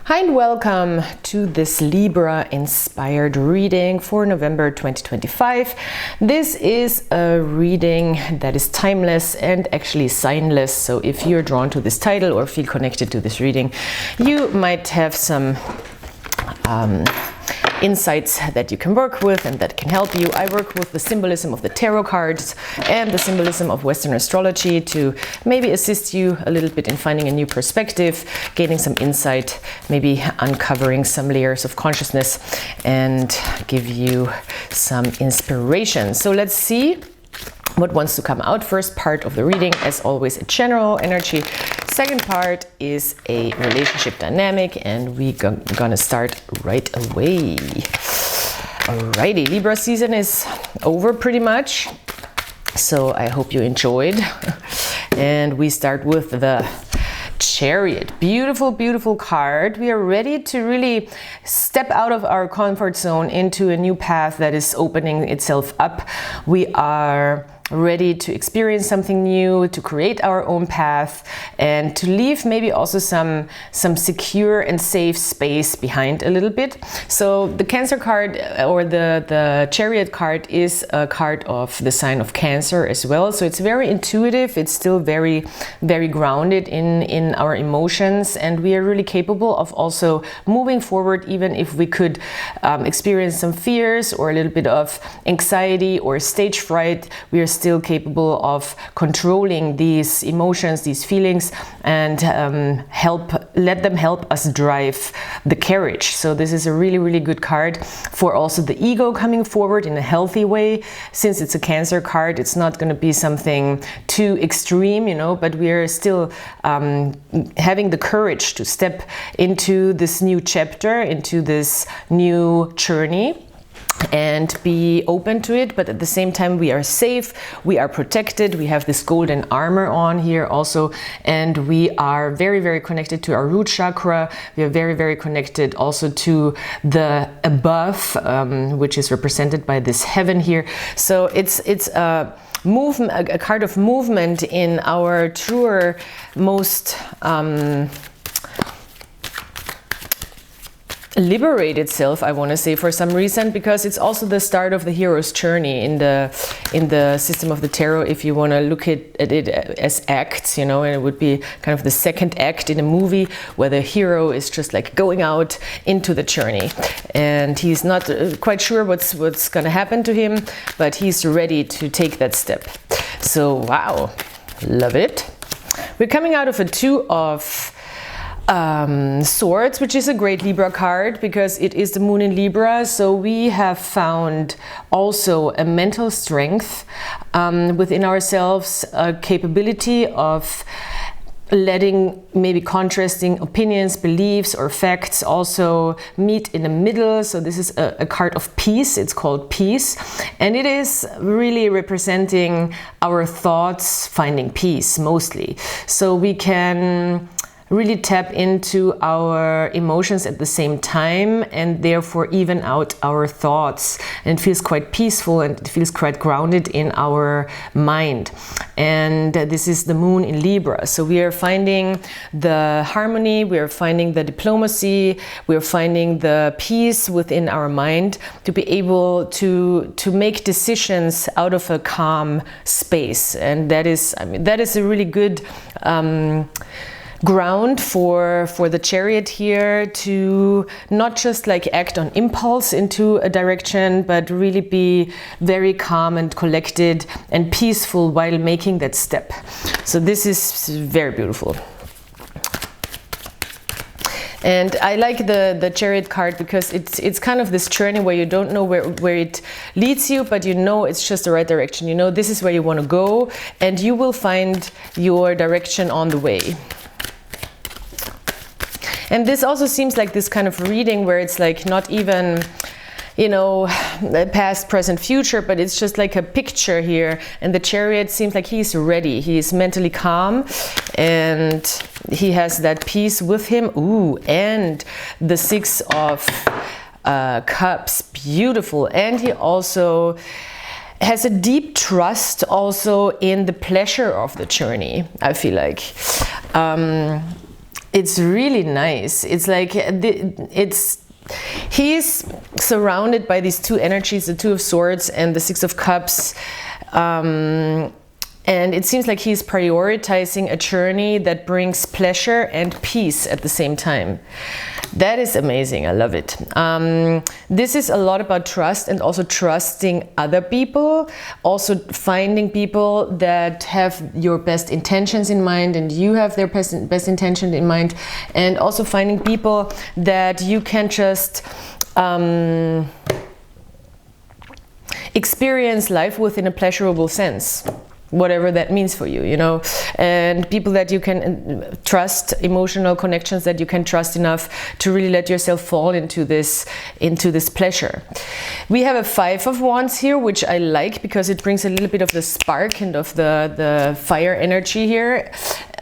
Hi and welcome to this Libra inspired reading for November 2025. This is a reading that is timeless and actually signless. So if you're drawn to this title or feel connected to this reading, you might have some insights that you can work with and that can help you. I work with the symbolism of the tarot cards and the symbolism of Western astrology to maybe assist you a little bit in finding a new perspective, gaining some insight, maybe uncovering some layers of consciousness and give you some inspiration. So let's see what wants to come out. First part of the reading, as always, a general energy. Second part is a relationship dynamic, and we're gonna start right away. Alrighty, Libra season is over pretty much, so I hope you enjoyed. And we start with the Chariot. Beautiful, beautiful card. We are ready to really step out of our comfort zone into a new path that is opening itself up. We are ready to experience something new, to create our own path, and to leave maybe also some secure and safe space behind a little bit. So the Cancer card or the Chariot card is a card of the sign of Cancer as well. So it's very intuitive. It's still very, very grounded in our emotions, and we are really capable of also moving forward, even if we could experience some fears or a little bit of anxiety or stage fright. We are still capable of controlling these emotions, these feelings, and let them help us drive the carriage. So this is a really, really good card for also the ego coming forward in a healthy way. Since it's a Cancer card, it's not going to be something too extreme, you know, but we are still having the courage to step into this new chapter, into this new journey, and be open to it. But at the same time, we are safe, we are protected, we have this golden armor on here also, and we are very, very connected to our root chakra. We are very, very connected also to the above, which is represented by this heaven here. So it's a movement, a card of movement in our truer, most liberated self, I want to say, for some reason, because it's also the start of the hero's journey in the system of the tarot. If you want to look at it as acts, you know, and it would be kind of the second act in a movie where the hero is just like going out into the journey, and he's not quite sure what's going to happen to him, but he's ready to take that step. So wow, love it. We're coming out of a Two of Swords, which is a great Libra card because it is the moon in Libra. So we have found also a mental strength within ourselves, a capability of letting maybe contrasting opinions, beliefs, or facts also meet in the middle. So this is a card of peace. It's called Peace, and it is really representing our thoughts finding peace mostly. So we can really tap into our emotions at the same time and therefore even out our thoughts, and it feels quite peaceful and it feels quite grounded in our mind. And this is the moon in Libra, so we are finding the harmony, we are finding the diplomacy, we are finding the peace within our mind to be able to make decisions out of a calm space. And that is, I mean, that is a really good ground for the Chariot here, to not just like act on impulse into a direction, but really be very calm and collected and peaceful while making that step. So this is very beautiful. And I like the Chariot card because it's kind of this journey where you don't know where it leads you, but you know it's just the right direction. You know this is where you want to go, and you will find your direction on the way. And this also seems like this kind of reading where it's like not even, you know, past, present, future, but it's just like a picture here. And the Chariot seems like he's ready. He's mentally calm and he has that peace with him. Ooh, and the Six of Cups, beautiful. And he also has a deep trust also in the pleasure of the journey, I feel like. it's really nice. It's like he's surrounded by these two energies, the Two of Swords and the Six of Cups. And it seems like he's prioritizing a journey that brings pleasure and peace at the same time. That is amazing. I love it. This is a lot about trust, and also trusting other people, also finding people that have your best intentions in mind and you have their best intention in mind, and also finding people that you can just experience life with in a pleasurable sense, whatever that means for you, you know, and people that you can trust, emotional connections that you can trust enough to really let yourself fall into this pleasure. We have a Five of Wands here, which I like because it brings a little bit of the spark and of the fire energy here,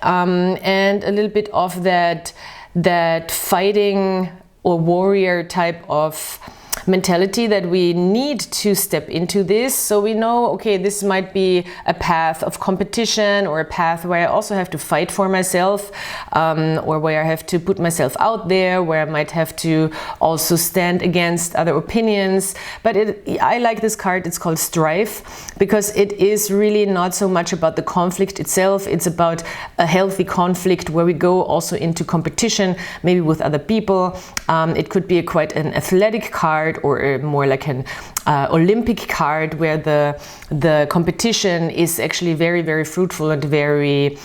and a little bit of that fighting or warrior type of mentality that we need to step into this. So we know, okay, this might be a path of competition, or a path where I also have to fight for myself, or where I have to put myself out there, where I might have to also stand against other opinions. But I like this card. It's called Strife, because it is really not so much about the conflict itself. It's about a healthy conflict where we go also into competition, maybe with other people. It could be quite an athletic card, or more like an Olympic card, where the competition is actually very, very fruitful and very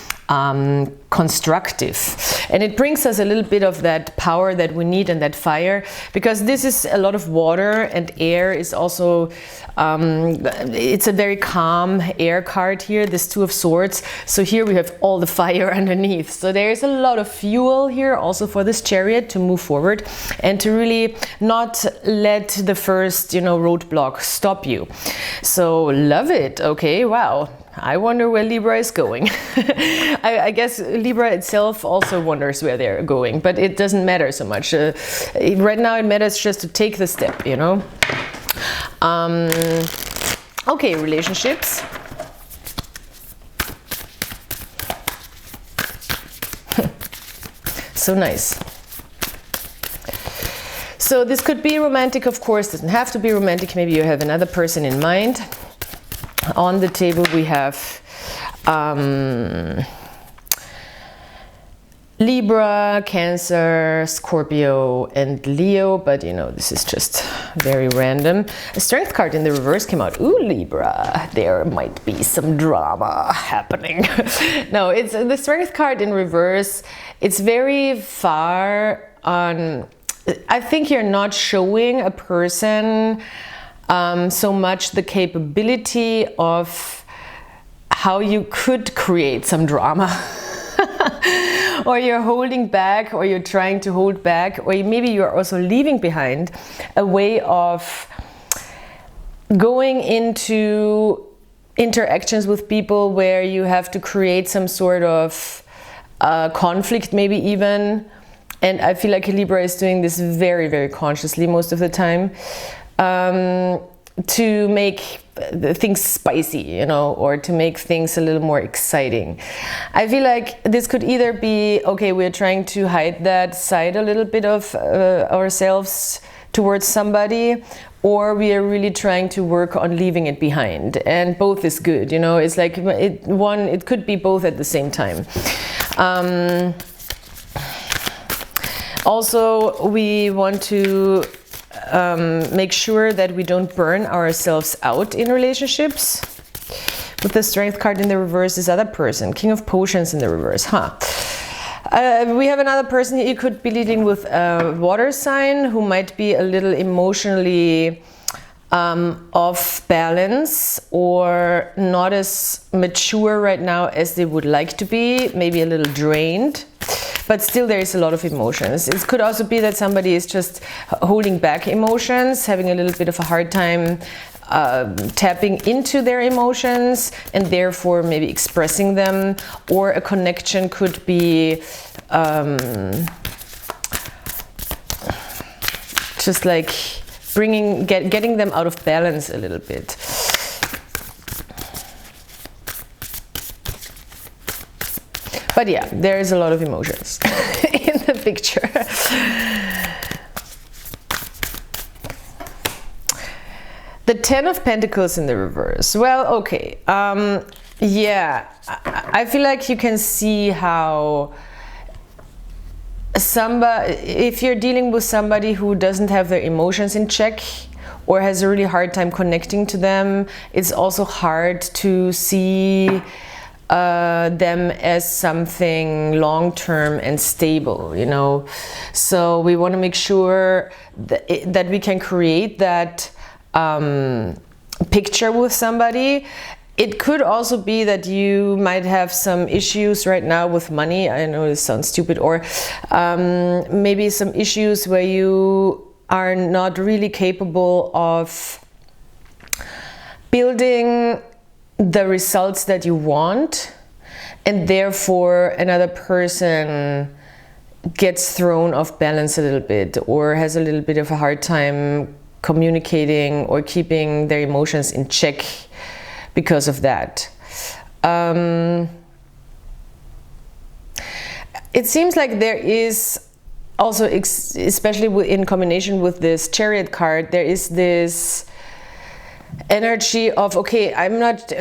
constructive. And it brings us a little bit of that power that we need and that fire, because this is a lot of water, and air is also, it's a very calm air card here, this Two of Swords. So here we have all the fire underneath. So there is a lot of fuel here also for this Chariot to move forward and to really not let the first, you know, roadblock stop you. So love it. Okay, wow. I wonder where Libra is going. I guess Libra itself also wonders where they're going, but it doesn't matter so much. Right now it matters just to take the step, you know. Okay, relationships. So nice. So this could be romantic, of course, doesn't have to be romantic. Maybe you have another person in mind. On the table we have Libra, Cancer, Scorpio, and Leo, but you know, this is just very random. A Strength card in the reverse came out. Ooh, Libra, there might be some drama happening. No, it's the Strength card in reverse. It's very far on, I think you're not showing a person so much the capability of how you could create some drama. Or you're holding back, or you're trying to hold back, or maybe you're also leaving behind a way of going into interactions with people where you have to create some sort of conflict, maybe even. And I feel like Libra is doing this very, very consciously most of the time. To make things spicy, you know, or to make things a little more exciting. I feel like this could either be, okay, we're trying to hide that side a little bit of ourselves towards somebody, or we are really trying to work on leaving it behind. And both is good, you know, it's like it could be both at the same time. Also, we want to make sure that we don't burn ourselves out in relationships. With the Strength card in the reverse, this other person, King of Potions in the reverse, we have another person here. You could be leading with a water sign who might be a little emotionally off balance, or not as mature right now as they would like to be, maybe a little drained. But still there is a lot of emotions. It could also be that somebody is just holding back emotions, having a little bit of a hard time tapping into their emotions, and therefore maybe expressing them. Or a connection could be just like getting them out of balance a little bit. But yeah, there is a lot of emotions in the picture. The Ten of Pentacles in the reverse. Well, okay. Yeah, I feel like you can see how if you're dealing with somebody who doesn't have their emotions in check or has a really hard time connecting to them, it's also hard to see them as something long-term and stable, you know. So we want to make sure that we can create that picture with somebody. It could also be that you might have some issues right now with money. I know this sounds stupid, or maybe some issues where you are not really capable of building the results that you want, and therefore another person gets thrown off balance a little bit, or has a little bit of a hard time communicating or keeping their emotions in check because of that. It seems like there is also, especially in combination with this Chariot card, there is this energy of, okay,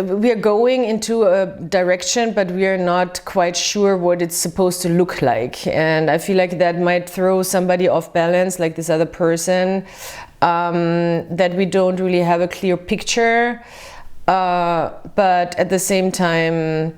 we are going into a direction, but we are not quite sure what it's supposed to look like. And I feel like that might throw somebody off balance, like this other person, that we don't really have a clear picture. But at the same time,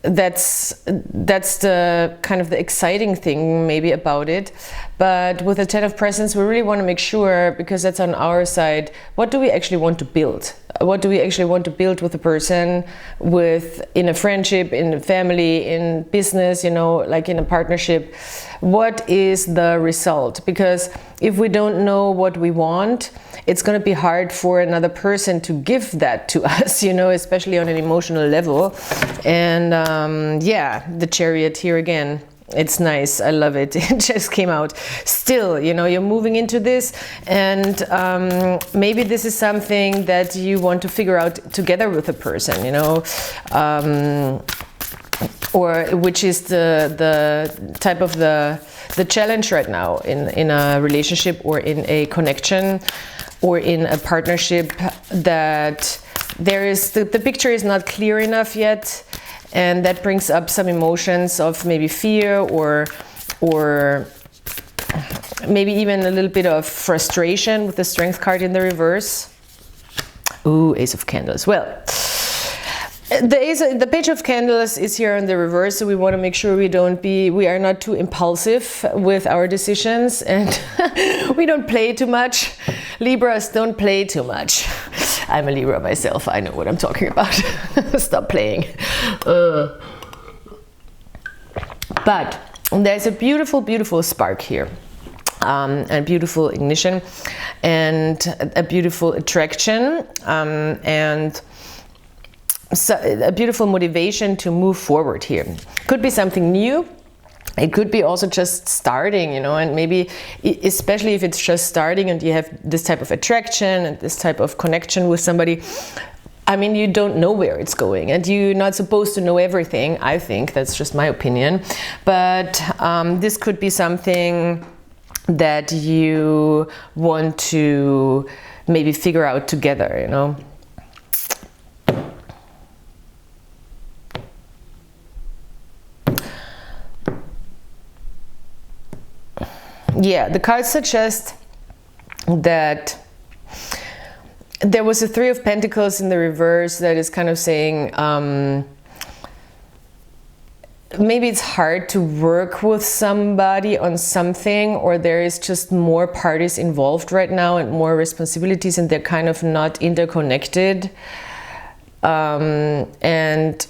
that's the kind of the exciting thing maybe about it. But with the Ten of Presents, we really want to make sure, because that's on our side, what do we actually want to build? What do we actually want to build with a person, in a friendship, in a family, in business, you know, like in a partnership? What is the result? Because if we don't know what we want, it's going to be hard for another person to give that to us, you know, especially on an emotional level. And yeah, the Chariot here again. It's nice. I love it. It just came out. Still, you know, you're moving into this, and maybe this is something that you want to figure out together with a person, you know, or which is the type of the challenge right now in a relationship or in a connection or in a partnership, that there is the picture is not clear enough yet. And that brings up some emotions of maybe fear or maybe even a little bit of frustration with the Strength card in the reverse. Ooh, Ace of Candles. Well, the Page of Candles is here in the reverse, so we want to make sure we are not too impulsive with our decisions, and we don't play too much. Libras don't play too much. I'm a Libra myself, I know what I'm talking about. Stop playing. But there's a beautiful, beautiful spark here, a beautiful ignition, and a beautiful attraction, and so a beautiful motivation to move forward here. Could be something new. It could be also just starting, you know, and maybe especially if it's just starting and you have this type of attraction and this type of connection with somebody, I mean, you don't know where it's going, and you're not supposed to know everything. I think that's just my opinion, but this could be something that you want to maybe figure out together, you know. Yeah, the cards suggest that there was a Three of Pentacles in the reverse that is kind of saying maybe it's hard to work with somebody on something, or there is just more parties involved right now and more responsibilities, and they're kind of not interconnected. And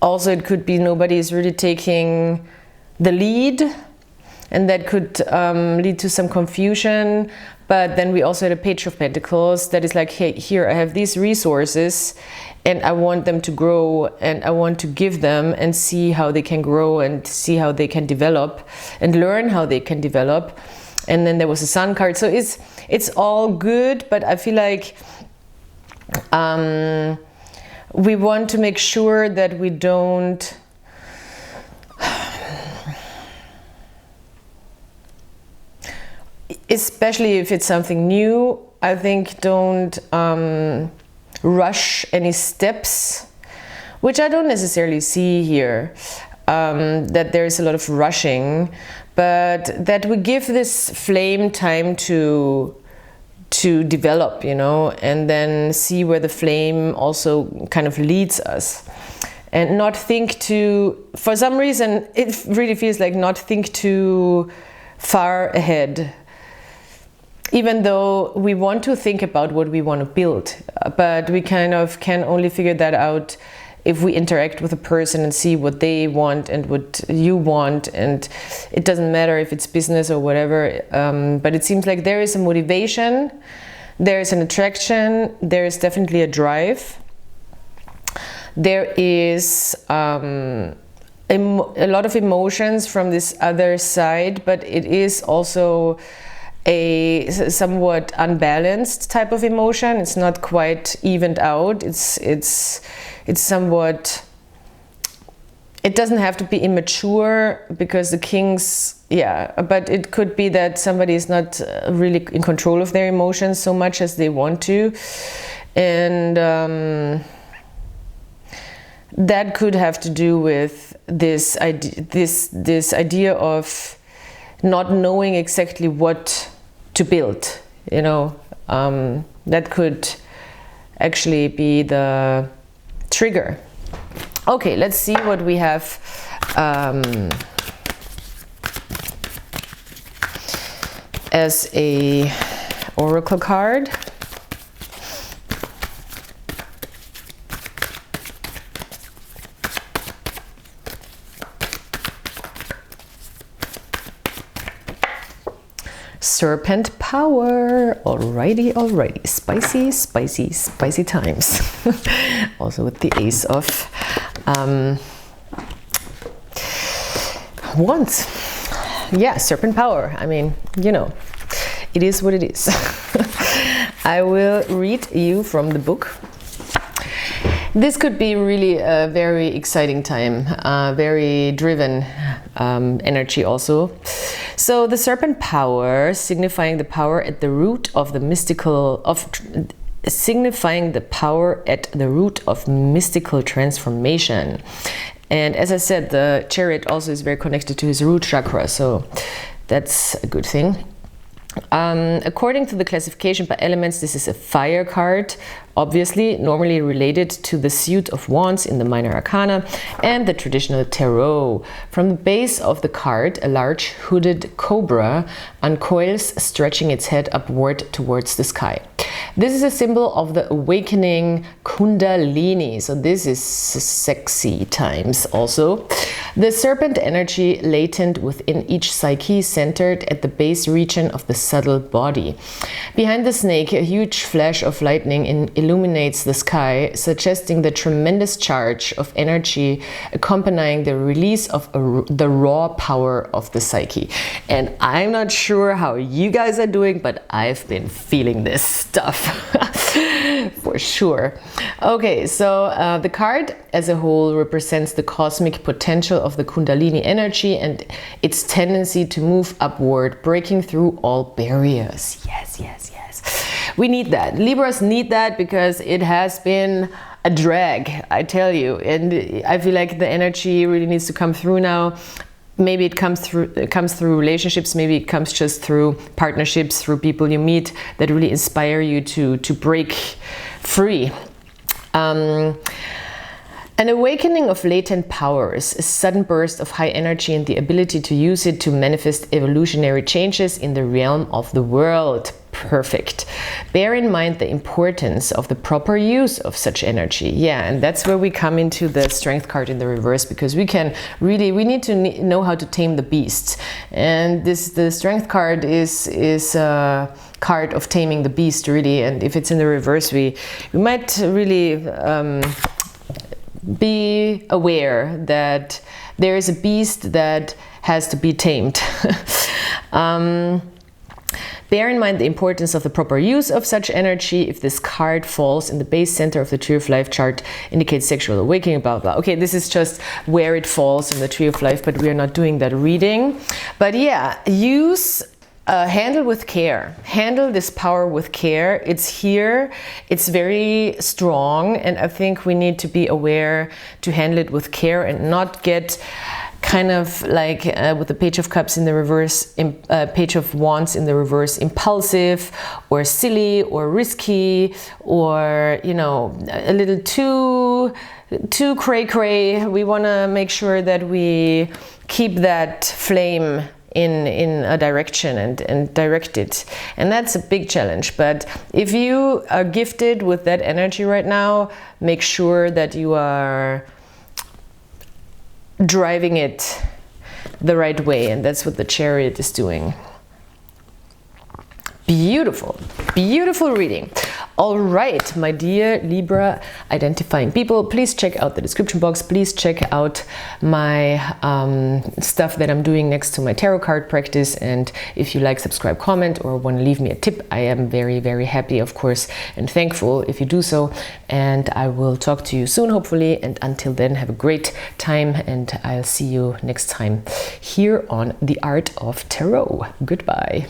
also it could be nobody is really taking the lead, and that could lead to some confusion. But then we also had a Page of Pentacles that is like, hey, here I have these resources and I want them to grow, and I want to give them and see how they can grow and see how they can develop and learn how they can develop. And then there was a Sun card. So it's all good, but I feel like we want to make sure that we don't especially if it's something new, I think don't rush any steps, which I don't necessarily see here, that there is a lot of rushing, but that we give this flame time to develop, you know, and then see where the flame also kind of leads us. And not think too, for some reason, it really feels like not think too far ahead. Even though we want to think about what we want to build, but we kind of can only figure that out if we interact with a person and see what they want and what you want. And it doesn't matter if it's business or whatever, but it seems like there is a motivation, there is an attraction, there is definitely a drive. There is a lot of emotions from this other side, but it is also a somewhat unbalanced type of emotion. It's not quite evened out. It's somewhat, it doesn't have to be immature, because the kings, yeah, but it could be that somebody is not really in control of their emotions so much as they want to. And that could have to do with this idea of not knowing exactly what to build, you know. That could actually be the trigger. Okay, let's see what we have as a oracle card. Serpent power. Alrighty, alrighty. Spicy, spicy, spicy times. Also with the ace of wands. Yeah, serpent power. I mean, you know, it is what it is. I will read you from the book. This could be really a very exciting time, very driven energy also. So the serpent power, signifying the power at the root of the mystical, signifying the power at the root of mystical transformation. And as I said, the chariot also is very connected to his root chakra, so that's a good thing. According to the classification by elements, this is a fire card, obviously normally related to the suit of wands in the minor arcana and the traditional tarot. From the base of the card, a large hooded cobra uncoils, stretching its head upward towards the sky. This is a symbol of the awakening Kundalini, so this is sexy times also. The serpent energy latent within each psyche, centered at the base region of the subtle body. Behind the snake, a huge flash of lightning illuminates the sky, suggesting the tremendous charge of energy accompanying the release of the raw power of the psyche. And I'm not sure how you guys are doing, but I've been feeling this stuff for sure. Okay, so the card as a whole represents the cosmic potential of the Kundalini energy and its tendency to move upward, breaking through all barriers. Yes, yes, yes. We need that. Libras need that because it has been a drag, I tell you. And I feel like the energy really needs to come through now. Maybe it comes through relationships, maybe it comes just through partnerships, through people you meet that really inspire you to break free. An awakening of latent powers, a sudden burst of high energy and the ability to use it to manifest evolutionary changes in the realm of the world. Perfect. Bear in mind the importance of the proper use of such energy. Yeah, and that's where we come into the strength card in the reverse, because we need to know how to tame the beasts. And the strength card is a card of taming the beast, really. And if it's in the reverse, we might really be aware that there is a beast that has to be tamed. Bear in mind the importance of the proper use of such energy. If this card falls in the base center of the Tree of Life chart, indicates sexual awakening, blah, blah. Okay, this is just where it falls in the Tree of Life, but we are not doing that reading. But yeah, use handle with care. Handle this power with care. It's here, it's very strong, and I think we need to be aware to handle it with care and not get kind of like with the Page of Cups in the reverse, Page of Wands in the reverse, impulsive or silly or risky, or, you know, a little too cray-cray. We want to make sure that we keep that flame in a direction and direct it, and that's a big challenge. But if you are gifted with that energy right now, make sure that you are driving it the right way, and that's what the Chariot is doing. Beautiful, beautiful reading. All right, my dear Libra identifying people, please check out the description box. Please check out my stuff that I'm doing next to my tarot card practice. And if you like, subscribe, comment, or want to leave me a tip, I am very, very happy, of course, and thankful if you do so. And I will talk to you soon, hopefully. And until then, have a great time, and I'll see you next time here on The Art of Tarot. Goodbye.